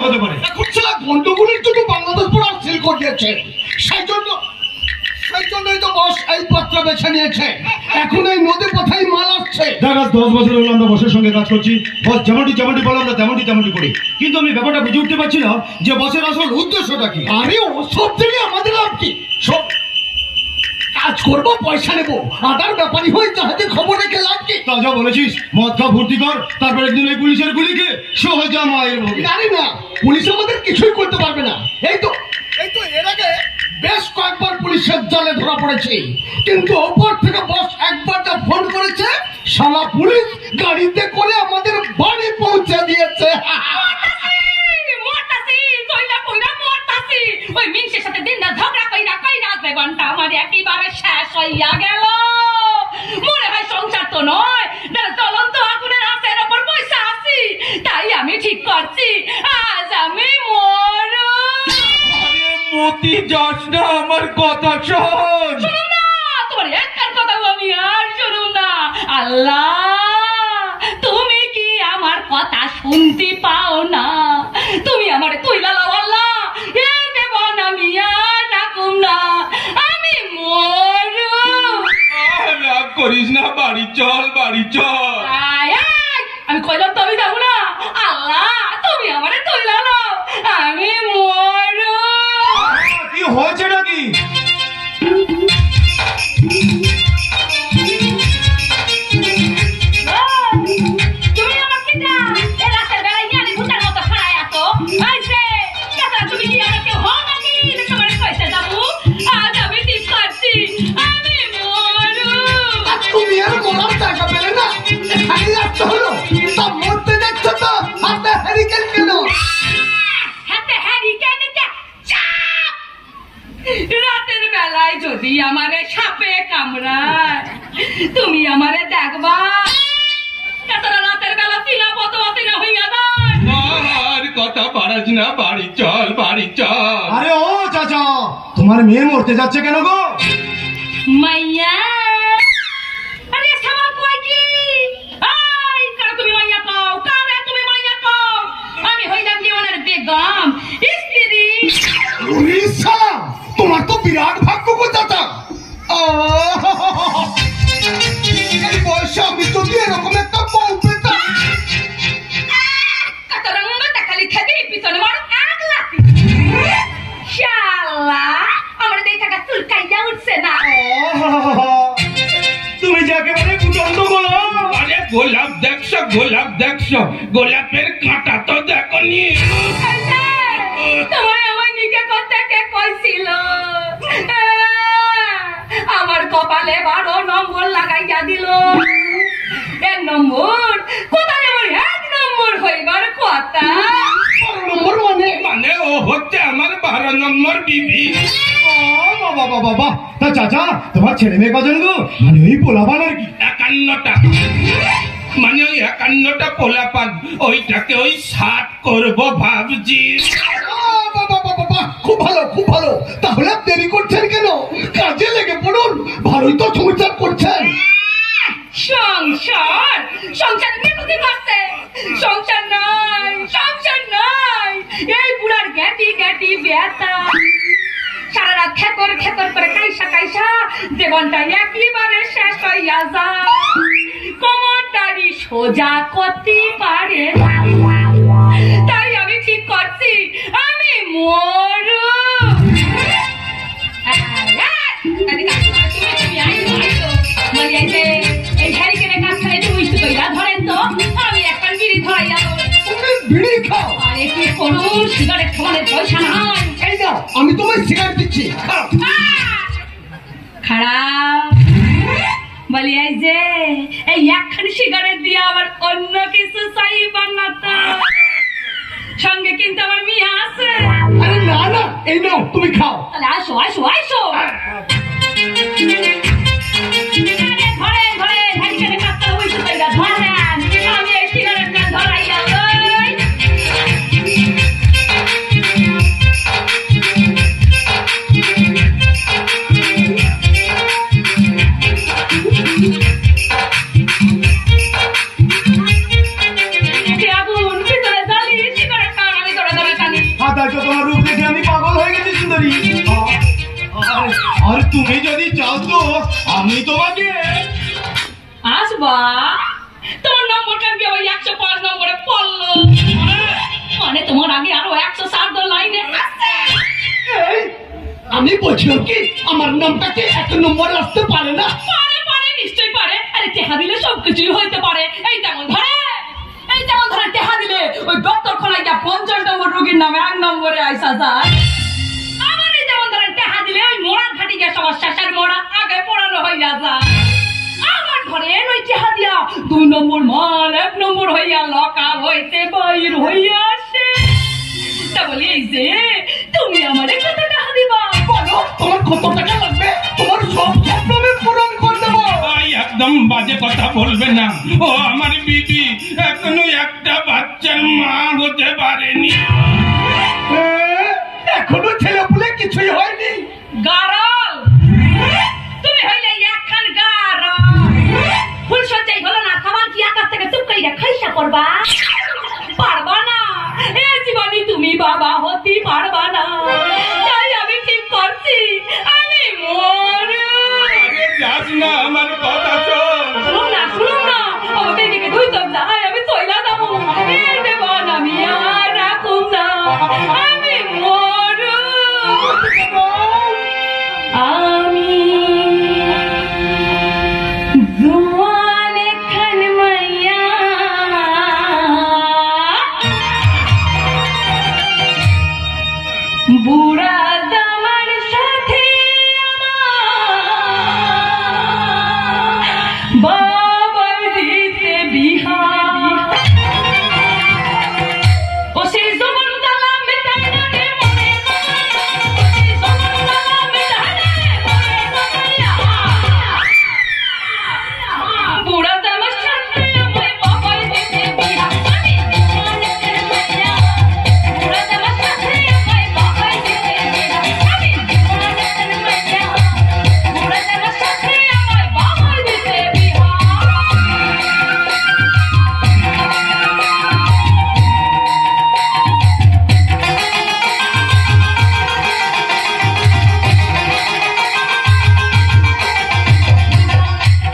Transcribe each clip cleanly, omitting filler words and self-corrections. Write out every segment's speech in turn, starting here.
হতে পারে? এখন ছেলে গন্ডগোলের জন্য বাংলাদেশ পুরো সিল করে দিয়েছে, সেই জন্যই তো বস এই পত্র বেছে নিয়েছে। এখন এই নদী পথেই মাল আসছে। দেখ, 10 বছর হলো আমরা বসের সঙ্গে কাজ করছি। বস যেমনটি বলো আমরা তেমনটি করি, কিন্তু আমি ব্যাপারটা বুঝে উঠতে পারছি না যে বসের আসল উদ্দেশ্যটা কি। আরে ওসব দিলে আমাদের লাভ কি? সব কাজ করবো, পয়সা নেবো, আদার ব্যাপারই হয়ে জাহাজের খবর রেখে লাভ কি? তা যা বলেছিস, মদ খা ভর্তি কর, তারপর একদিন ওই পুলিশের গুলিকে সহজা মায়ের ভোগে। জানি না, পুলিশ আমাদের কিছুই করতে পারবে না। এই তো এর আগে বেশ কয়েকবার পুলিশের জালে ধরা পড়েছে, কিন্তু ওপর থেকে বস একবার যা ফোন করেছে, শালা পুলিশ গাড়িতে করে আমাদের বাড়ি পৌঁছে দিয়েছে। ওই মিংসের সাথে দিন না ঝগড়া কইরা বেগনটা আমার একেবারে শেষ হইয়া গেল। মনে হয় সংসার তো নয়, চলন্ত আগুনের আশের ওপর পয়সা আছি। তাই আমি ঠিক করছি, আজ আমি মরো। মতি যাস না, আমার কথা শোন। শুনুন না, তোমার একটার কথা আমি আর শুনুন না। আল্লাহ, তুমি কি আমার কথা শুনতে পাও না? তুমি আমার তুইলা লাও আল্লাহ, এ দেবন আমি আর রাখুম না, আমি মরু। রাগ করিস না, বাড়ি চল, বাড়ি চল। আমি কইলাম তো আমি যাবো না। আল্লাহ, তুমি আমার তুইলা লাও, আমি মরু। কি হয়েছে নাকি? তুমি আমাকে যা এ রাতের বেলায় নিয়ে ভূতের মতো খাড়ায় আসো। তুমি কি আমার কেউ হও নাকি তোমার কইতে যাবো? আজ আমি ঠিক করছি, আমি মরু। তুমি আর মরার টাকা পেলে না, এখানে যাচ্ছে হলো, তা মরতে যাচ্ছ তো হাতে হ্যারিকেন কেন? হাতে হ্যারিকেন রাতের বেলায় যদি আমারে সাপে কামড়ায়, তুমি আমারে দেখবা? রাতের বেলা তিনা পত অতিনা হইয়া যায়। আর কথা বাড়াস না, বাড়ি চল, বাড়ি চল। আরে ও চাচা, তোমার মেয়ে মরতে যাচ্ছে কেন গো? মাইয়া, আরে সামাল কই কি? আই কারা তুমি মাইয়া কও? কারা তুমি মাইয়া কও? আমি হইলাম জীবনের বেগম স্ত্রী। ওরে শালা, তোমার তো বিরাট ভাগ্য গো চাচা। এই বয়সে আমি যদি এরকম একটা বউ পেতাম। কাতরঙ্গা দেখালি খেবি পিছনে মার এক লাথি। শালা, আমার দেখা গা চুলকাইয়া উঠছে না। তুমি যাকে বলে কুটন্দ বলো। আরে গোলাপ দেখছো, গোলাপ দেখছো, গোলাপের কাঁটা তো দেখনি। তোমার আমার নিকে করতে কে কইছিল? আমার কপালে 12 নম্বর লাগাইয়া দিল। 1 নম্বর কোথায়? আমার 1 নম্বর হইবার কথা। নম্বর মানে ও হচ্ছে আমার 12 নম্বর বিবি। বাবা বাবা, তা চাচা তোমার ছেলে মেয়ে কজন গো? মানে ওই পোলাপান আর কি? 51টা। মানে ওই 51টা পোলাপান, ওইটাকে ওই 60 করবো ভাবছি। খুব ভালো, খুব ভালো। তাহলে দেরি করছেন কেন? কাজে লেগে পড়ুন, ভালোই তো সংসার করছেন। সংসার সংসার মেকুতি করছে। সংসার নাই, সংসার নাই। এই বুড়ার গ্যাটি গ্যাটি ব্যথা, সারা রাত খেকর খেকর করে কাইসা জীবনটা একেবারে শেষ হইয়া যায়। কোমরটারি সোজা করতে পারে না। তাই আমি ঠিক করছি, আমি মরু। এই হ্যারিকেনের কাছখানে তুমি সুতোইরা ধরেন তো, আমি একটা বিড়ি ধরাইয়া বিড়ি খাও? আরে কি করুন, সিগারেট খাওয়ানোর পয়সা নাই। এই নাও, আমি তোমায় সিগারেট দিচ্ছি, খাও। খারাপ বলি, এই যে এই একখানি সিগারেট দিয়ে আবার অন্য কিছু চাইবার না তো? সঙ্গে কিন্তু আমার মেয়ে আছে। আরে না না, এই নাও, তুমি খাও। তাহলে আসো আসো আসো। ঘরে ঘরে হ্যারিকেনের কাছটা ওই সুতোইরা ধরেন, আমি এই সিগারেটটা ধরাইয়া লই। আগুন ভিতরে জ্বালিয়ে সিগারেটটা আমি ধরে ধরে আছো, তোমার রূপ দেখে আমি পাগল হয়ে গেছি সুন্দরী। আর তুমি যদি চাও তো আমি তোমাকে আসবা। তোমার নম্বর কেন কি ওই 105 নম্বরে পড়লো? মানে তোমার আগে আরো 107 লাইনে আছে। এই, আমি বলছিলাম কি আমার নামটা কি 1 নম্বরে আসতে পারে না? পারে পারে, নিশ্চয়ই পারে। আরে টেহা দিলে সবকিছুই হইতে পারে। এই যেমন ধরে টেহা দিলে ওই ডক্টর খোলাই যা 50 নম্বর রোগীর নামে 1 নম্বরে আইসা যায়। আবার এই যেমন ধরে টেহা দিলে ওই মোড়া ঘাটি গিয়ে সবার শেষের মোড়া আগে পড়ানো হইয়া যায়। আবার ধরেন ওই টেহা দিয়া 2 নম্বর মাল 1 নম্বর হইয়া লকা হইতে বাইর হইয়া আসে। তা বলি এই যে তুমি আমারে কত টাকা দিবা? বলো তোমার কত টাকা লাগবে? তোমার সব স্বপ্ন আমি পূরণ করে দেবো। ভাই একদম বাজে কথা বলবে না। ও আমার বিবি এখনো একটা বাচ্চার মা হতে পারেনি। এখনো ছেলে পুলে কিছুই হয়নি। গারল তুমি হইলে একখান গারল। ফুল সজ্জাই হলো না, খাবার কি আকাশ থেকে টুকাইরা খাইসা করবা? পারবা না। এ জীবনে তুমি বাবা হতে পারবা না। তাই আমি ঠিক করছি আমি মরু। আরে যাস না, আমার কথা শোন। শুনুন না আমার বেবিকে দুই তো যাই আমি তৈলা যাবো। এর দেবান আমি আর রাখুম না, আমি মরু। আমি জোয়ান খান মাইয়া বুড়া দামার সাথে বাবার দিতে বিহা। ও সেই জবন তালা মেটাই না রে মনে, সেই জবন তালা মেটাই না রে মনে মনাইয়া। বুড়া দামার সাথে আমায় বাবার দিতে বিহা। আমি জোয়ানের মাইয়া, বুড়া দামার সাথে আমায় বাবার দিতে বিহা। আমি জোয়ানের মাইয়া, বুড়া দামার সাথে আমায় বাবার দিতে বিহা।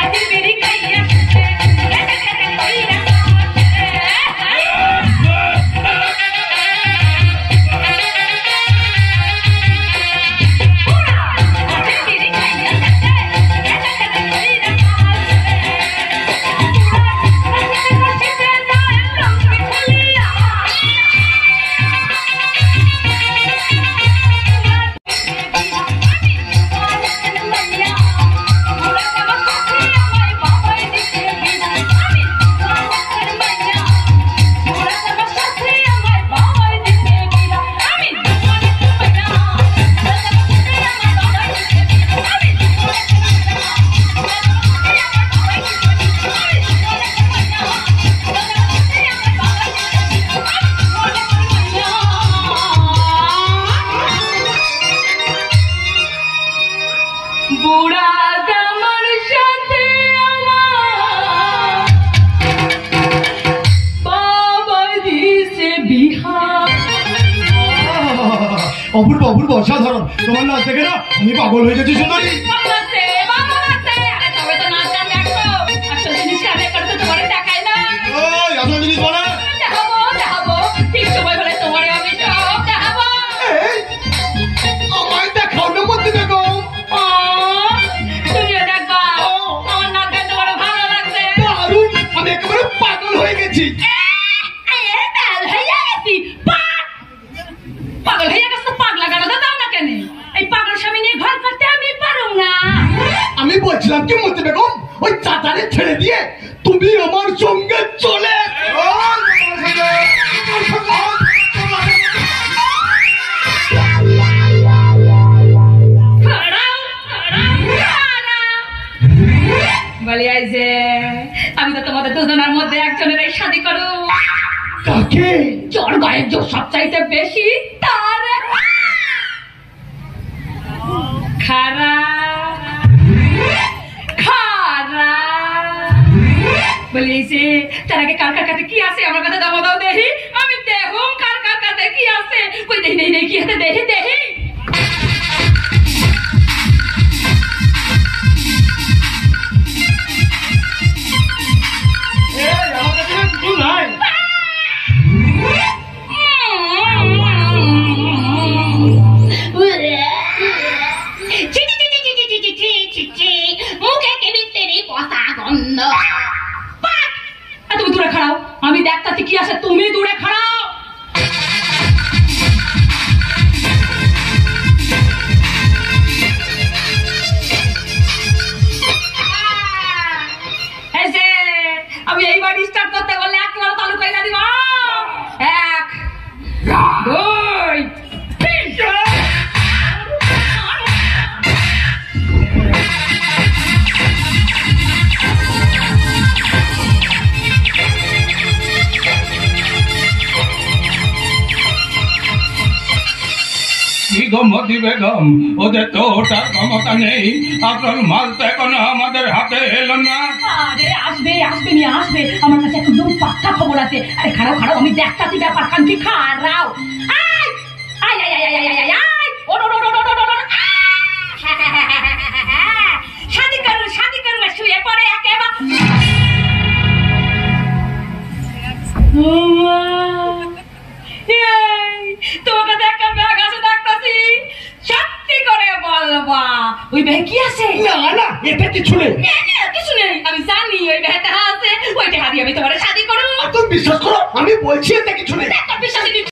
আজ বেরি খাইয়া খেতে খেতে খেতে কইরা বুড়া দামার সাথে আমার বাবা দিছে বিহা। অপূর্ব অপূর্ব অসাধারণ, তোমার নাচ দেখে না আমি পাগল হয়ে গেছি সুন্দরী। বাবা আছে। আরে তবে তো নাচ গান দেখো, আসল জিনিস কানে করতে তোমার দেখাই না। ওই আসল জিনিস বলে দেখাবো ঠিক সময় হলে তোমার আমি সব দেখাবো। এই, আমায় দেখাও না মধ্যে বেগম। তুমিও দেখবা আমার নাচ গান তোমার ভালো লাগছে। দারুণ, আমি একেবারে পাগল হয়ে গেছি। পাগল হয়ে গেছে, পাগলা গাড়ো দাও না কেন? এই পাগল স্বামী নিয়ে ঘর করতে আমি পারুম না। আমি বলছিলাম কি মধ্যে বেগম, ওই চাচারে ছেড়ে দিয়ে তুমি আমার সঙ্গে চলে বলি এই যে আমি তো তোমাদের দুজনের মধ্যে একজনের এই শাদী করু। কাকে? চোর গায়ের জোর সবচাইতে বেশি তার। খারা বলি এই যে তার আগে কার কার কাছে কি আছে আমার কাছে দাও দেখি। আমি দেখুম কার কার কাছে কি আছে কই দেই কি আছে দেহি তুমি দূরে খাড়াও, আমি দেখতাছি কি আছে, তুমি দূরে খাড়াও। আমি এইবার স্টার্ট করতে বললে একেবারে তালু কইরা দিব। 1 2 3 কি গো মতি বেগম, ওদের তো ওটার ক্ষমতা নেই, আসল মাল তো এখনো আমাদের হাতে এলো না। আরে আসবে নিয়ে আসবে, আমার কাছে একদম পাক্কা খবর আছে। আরে খাড়াও আমি দেখতাছি ব্যাপার খানকি খাড়াও। আয় আয় আয় আয় আয় আয় আয় ও শাদি করু শুয়ে পড়ে একেবারে। তোমাকে দেখা ব্যাগ আছে দেখতাছি, সত্যি করে বলবা ওই ব্যাগ কি আছে? না এটা কিছু নেই। কিছু নেই, আমি জানি ওই ব্যাগটা আছে, ওইটা দিয়ে আমি তোমার শাদি করবো। তুমি বিশ্বাস করো, আমি বলছি এটা কিছু নেই। বিশ্বাস